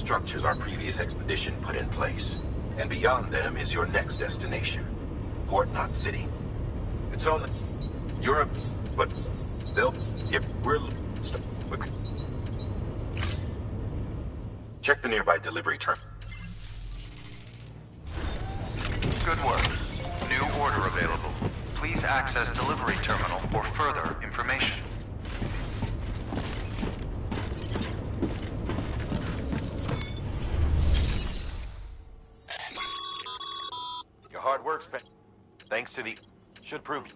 structures our previous expedition put in place. And beyond them is your next destination. Port Knot City. It's on Europe, but they'll... Yep, we're... Check the nearby delivery terminal. Good work. New order available. Please access delivery terminal for further information. Your hard work's been... Thanks to the... Should prove...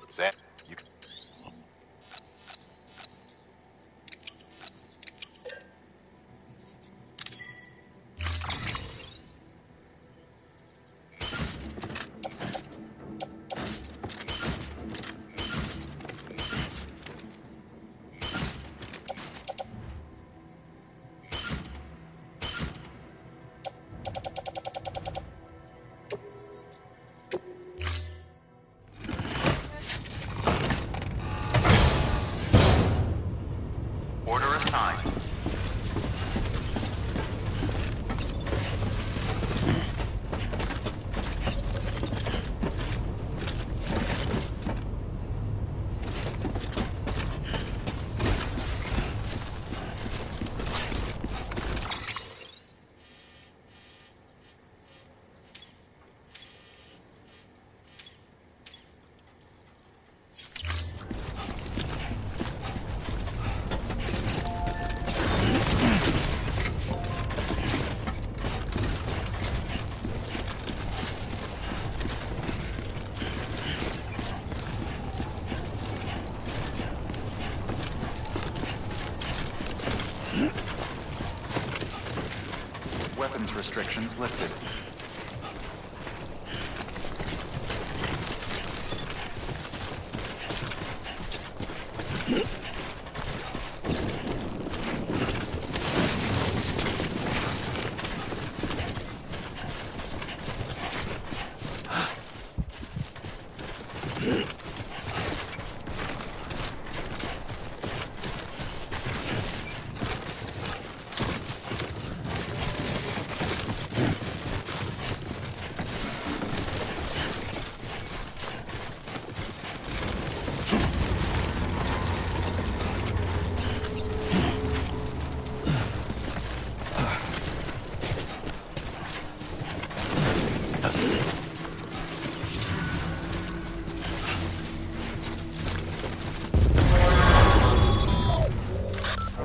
Sam, you can... Weapons restrictions lifted.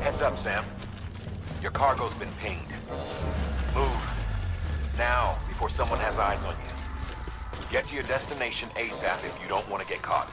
Heads up, Sam. Your cargo's been pinged. Move. Now, before someone has eyes on you. Get to your destination ASAP if you don't want to get caught.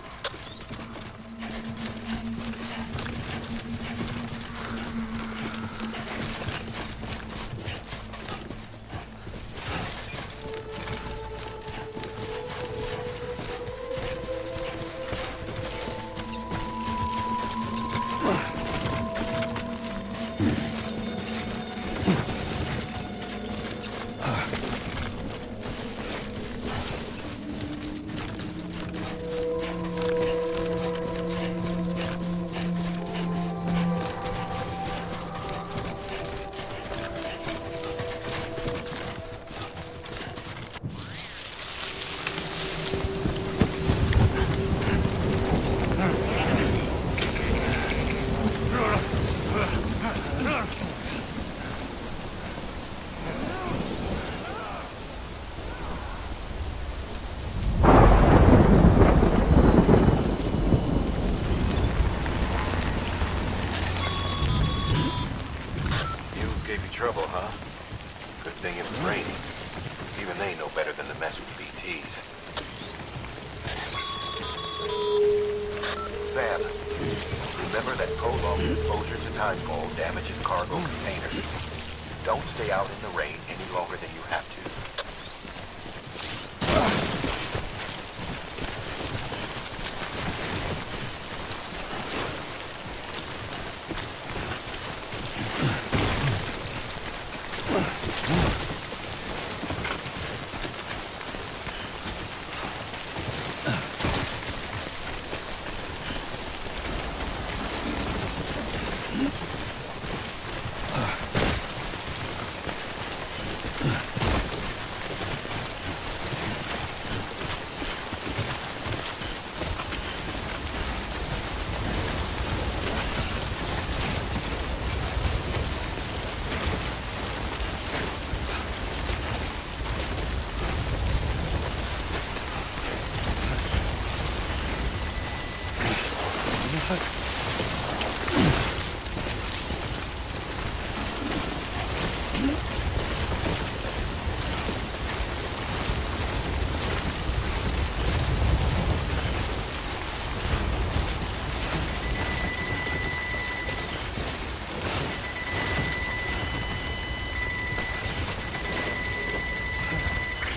Trouble, huh? Good thing it was raining. Even they know better than to mess with BTs. Sam, remember that prolonged exposure to timefall damages cargo containers. Don't stay out in the rain any longer than you have to.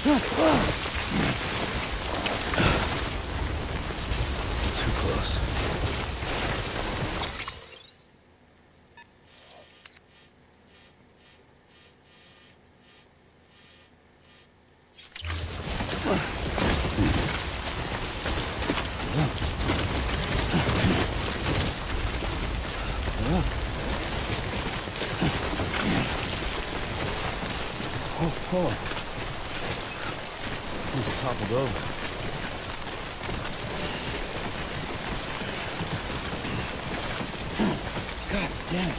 Too close. Oh. He's toppled over. God damn it.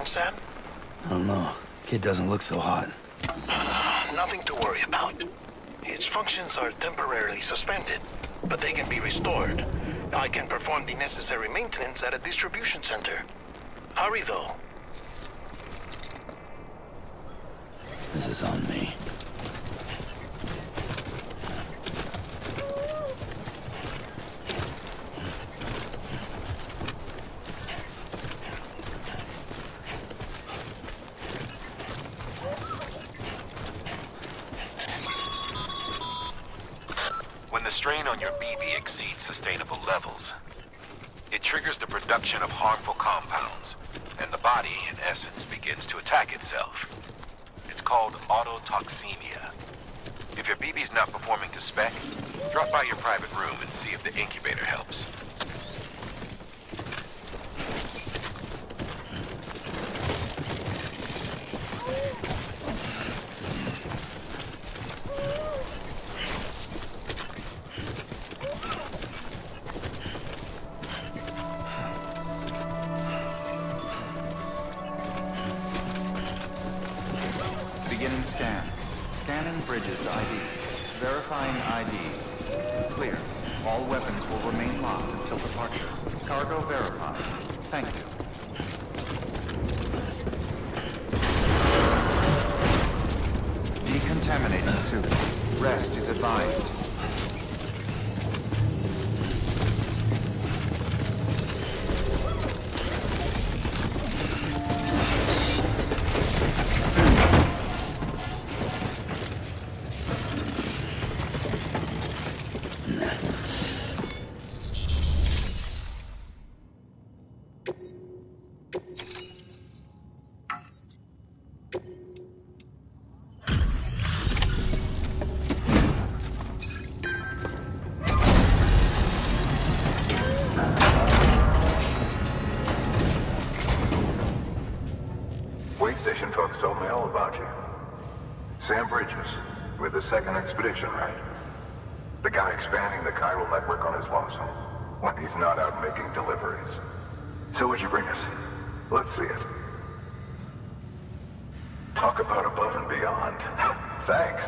Sam? I don't know. Kid doesn't look so hot. Nothing to worry about. Its functions are temporarily suspended, but they can be restored. I can perform the necessary maintenance at a distribution center. Hurry, though. This is on me. When the strain on your BB exceeds sustainable levels, it triggers the production of harmful compounds, and the body, in essence, begins to attack itself. It's called autotoxemia. If your BB's not performing to spec, drop by your private room and see if the incubator helps. Beginning scan. Scanning bridges ID. Verifying ID. Clear. All weapons will remain locked until departure. Cargo verified. Thank you. Decontaminating suit. Rest is advised. Folks told me all about you. Sam Bridges, with the second expedition, right? The guy expanding the chiral network on his lonesome, when he's not out making deliveries. So what'd you bring us? Let's see it. Talk about above and beyond. Thanks.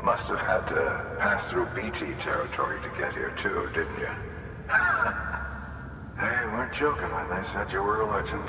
Must have had to pass through BT territory to get here too, didn't you? They weren't joking when they said you were a legend.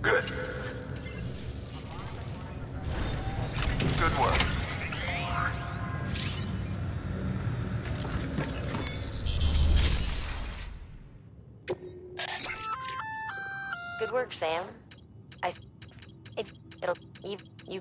Good. Good work. Good work, Sam. It'll you.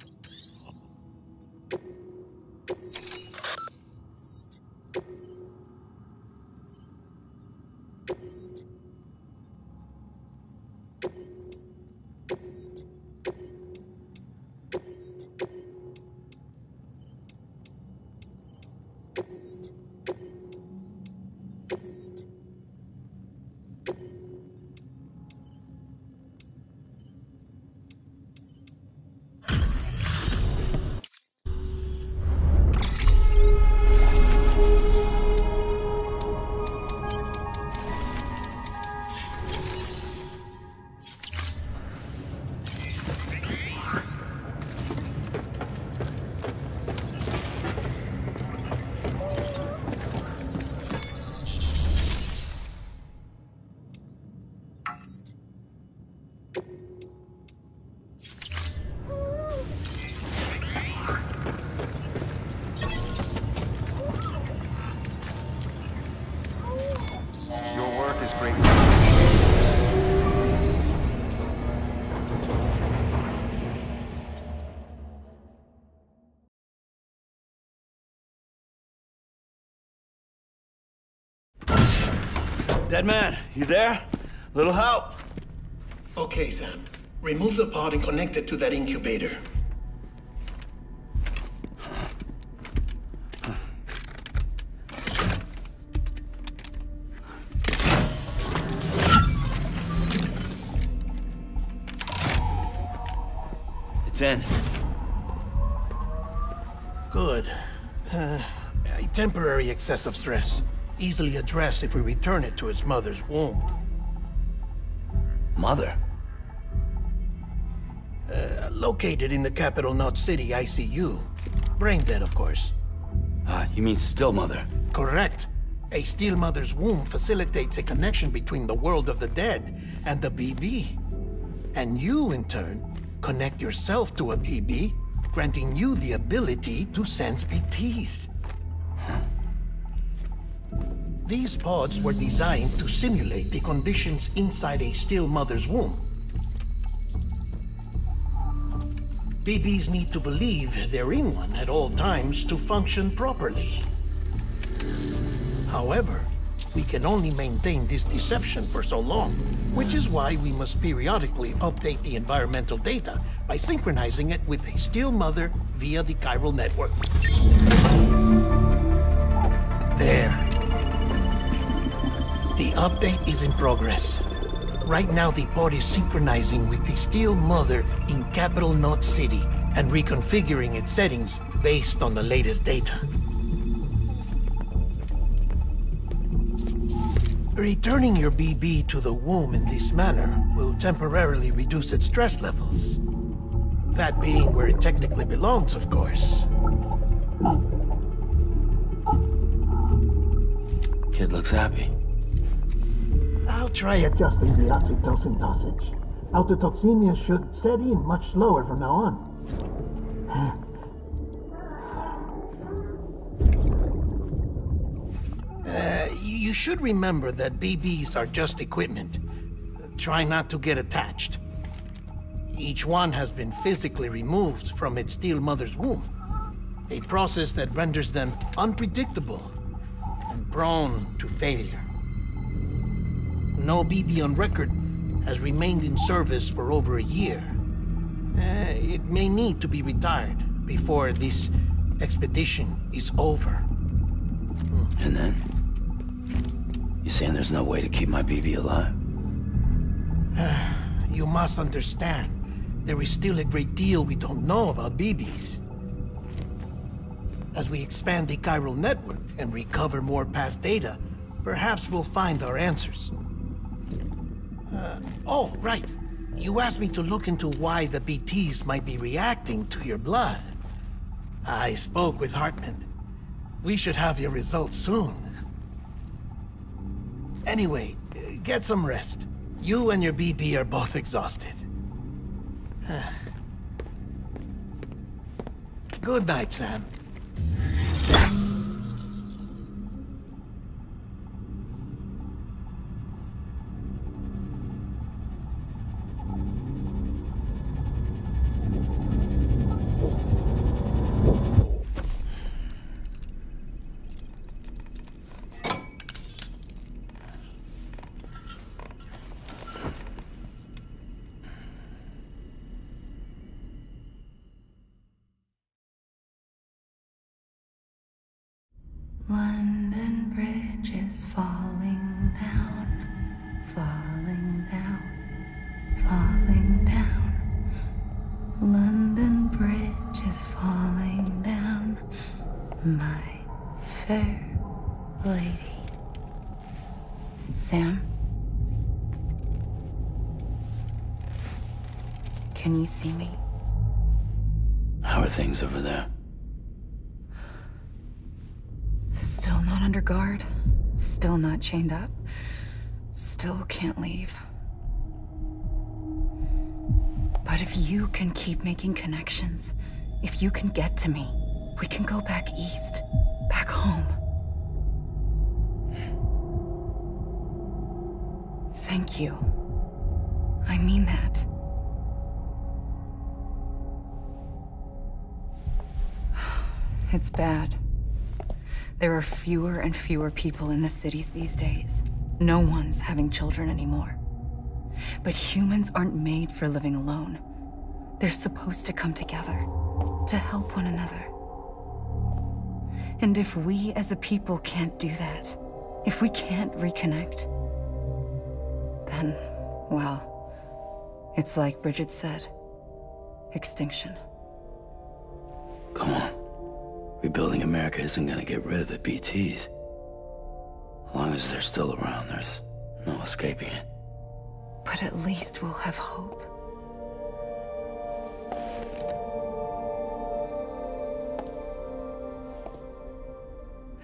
Dead man, you there? Little help? Okay, Sam. Remove the pod and connect it to that incubator. It's in. Good. A temporary excessive stress. Easily addressed if we return it to its mother's womb. Mother? Located in the capital Knot City ICU. Brain dead, of course. You mean still mother? Correct. A still mother's womb facilitates a connection between the world of the dead and the BB. And you, in turn, connect yourself to a BB, granting you the ability to sense BTs. These pods were designed to simulate the conditions inside a still mother's womb. BBs need to believe they're in one at all times to function properly. However, we can only maintain this deception for so long, which is why we must periodically update the environmental data by synchronizing it with a still mother via the chiral network. There. The update is in progress. Right now, the pod is synchronizing with the still mother in capital Knot City and reconfiguring its settings based on the latest data. Returning your BB to the womb in this manner will temporarily reduce its stress levels. That being where it technically belongs, of course. Kid looks happy. I'll try adjusting the oxytocin dosage. Autotoxemia should set in much slower from now on. You should remember that BBs are just equipment. Try not to get attached. Each one has been physically removed from its still mother's womb. A process that renders them unpredictable and prone to failure. No BB on record has remained in service for over a year. It may need to be retired before this expedition is over. And then? You saying there's no way to keep my BB alive? You must understand, there is still a great deal we don't know about BBs. As we expand the chiral network and recover more past data, perhaps we'll find our answers. Oh, right. You asked me to look into why the BTs might be reacting to your blood. I spoke with Hartman. We should have your results soon. Anyway, get some rest. You and your BP are both exhausted. Good night, Sam. London Bridge is falling down, falling down, falling down. London Bridge is falling down, my fair lady. Sam? Can you see me? How are things over there? Still not under guard, still not chained up, still can't leave. But if you can keep making connections, if you can get to me, we can go back east, back home. Thank you. I mean that. It's bad. There are fewer and fewer people in the cities these days. No one's having children anymore. But humans aren't made for living alone. They're supposed to come together, to help one another. And if we as a people can't do that, if we can't reconnect, then, well, it's like Bridget said, extinction. Come on. Rebuilding America isn't gonna get rid of the BTs. As long as they're still around, there's no escaping it. But at least we'll have hope.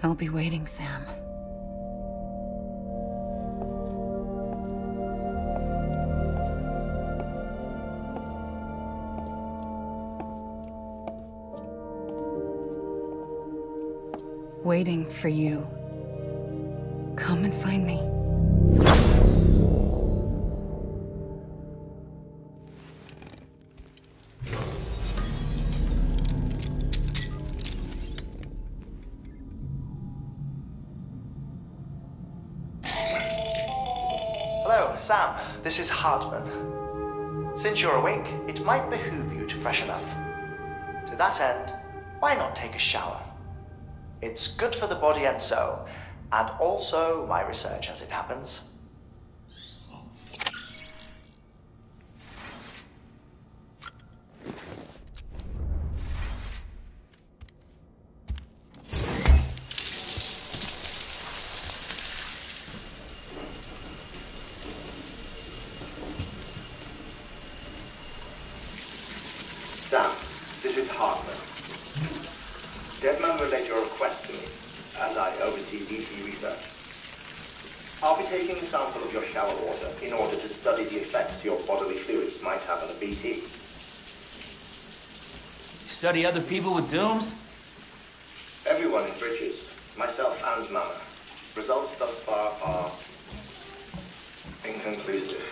I'll be waiting, Sam. Waiting for you. Come and find me. Hello, Sam. This is Hartman. Since you're awake, it might behoove you to freshen up. To that end, why not take a shower? It's good for the body and soul, and also my research as it happens. Sam, this is Hartman. Deadman relayed your request to me, as I oversee DC research. I'll be taking a sample of your shower water in order to study the effects your bodily fluids might have on a BT. You study other people with dooms? Everyone in Bridges, myself and Mama. Results thus far are inconclusive.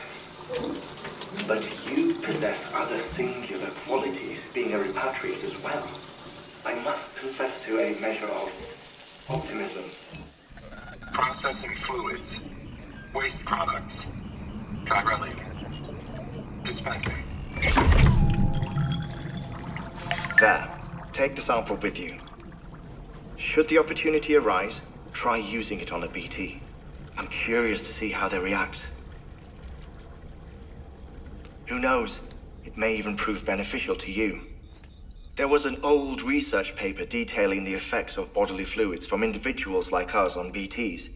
But you possess other singular qualities, being a repatriate as well. I must confess to a measure of optimism. Processing fluids. Waste products. Chirelli. Dispensing. There. Take the sample with you. Should the opportunity arise, try using it on a BT. I'm curious to see how they react. Who knows? It may even prove beneficial to you. There was an old research paper detailing the effects of bodily fluids from individuals like us on BTs.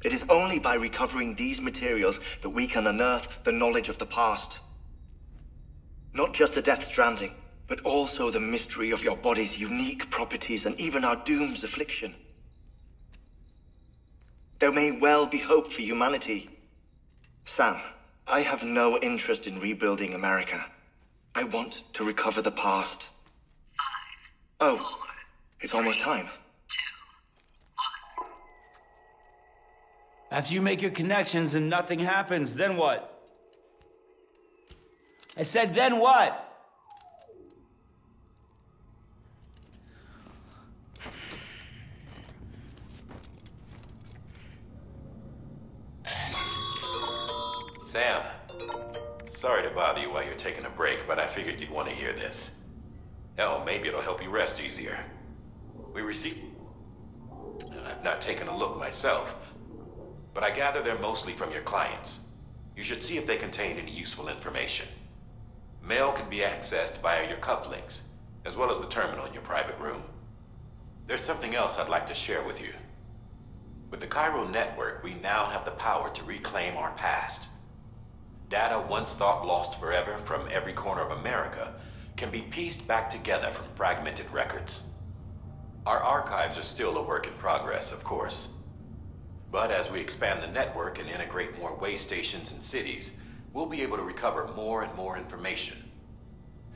It is only by recovering these materials that we can unearth the knowledge of the past. Not just the Death Stranding, but also the mystery of your body's unique properties and even our doom's affliction. There may well be hope for humanity. Sam, I have no interest in rebuilding America. I want to recover the past. 5, 4, it's almost time. 2, 1. After you make your connections and nothing happens, then what? I said, then what? Sam, sorry to bother you while you're taking a break, but I figured you'd want to hear this. Hell, maybe it'll help you rest easier. We received... I've not taken a look myself, but I gather they're mostly from your clients. You should see if they contain any useful information. Mail can be accessed via your cufflinks, as well as the terminal in your private room. There's something else I'd like to share with you. With the Chiral Network, we now have the power to reclaim our past. Data once thought lost forever from every corner of America can be pieced back together from fragmented records. Our archives are still a work in progress, of course. But as we expand the network and integrate more way stations and cities, we'll be able to recover more and more information,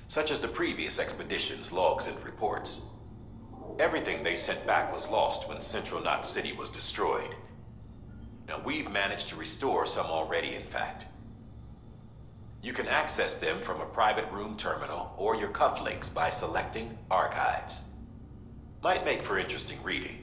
such as the previous expedition's logs and reports. Everything they sent back was lost when Central Knot City was destroyed. Now, we've managed to restore some already, in fact. You can access them from a private room terminal or your cufflinks by selecting Archives. Might make for interesting reading.